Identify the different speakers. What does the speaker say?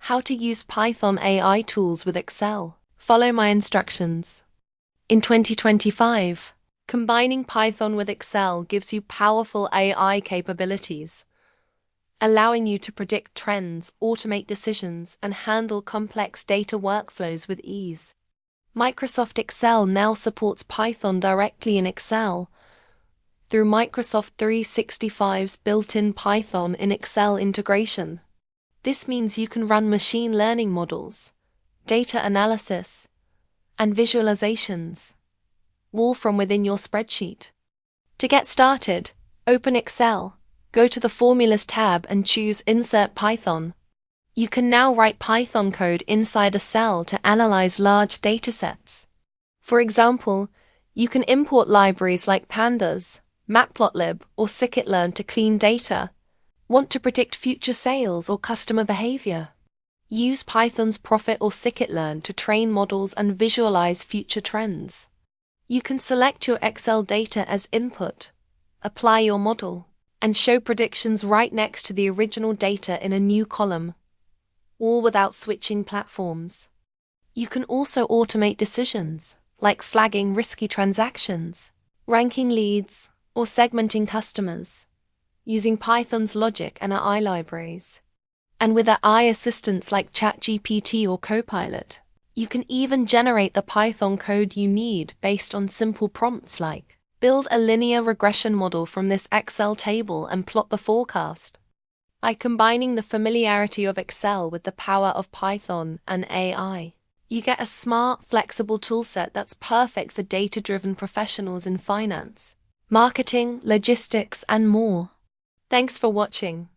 Speaker 1: How to use Python AI tools with Excel. Follow my instructions. In 2025, combining Python with Excel gives you powerful AI capabilities, allowing you to predict trends, automate decisions, and handle complex data workflows with ease. Microsoft Excel now supports Python directly in Excel through Microsoft 365's built-in Python in Excel integration. This means you can run machine learning models, data analysis, and visualizations, all from within your spreadsheet. To get started, open Excel, go to the Formulas tab and choose Insert Python. You can now write Python code inside a cell to analyze large datasets. For example, you can import libraries like Pandas, Matplotlib, or scikit-learn to clean data. Want to predict future sales or customer behavior? Use Python's Profit or scikit-learn to train models and visualize future trends. You can select your Excel data as input, apply your model, and show predictions right next to the original data in a new column, all without switching platforms. You can also automate decisions, like flagging risky transactions, ranking leads, or segmenting customers, using Python's logic and AI libraries. And with AI assistants like ChatGPT or Copilot, you can even generate the Python code you need based on simple prompts like, build a linear regression model from this Excel table and plot the forecast. By combining the familiarity of Excel with the power of Python and AI, you get a smart, flexible toolset that's perfect for data-driven professionals in finance, marketing, logistics, and more. Thanks for watching.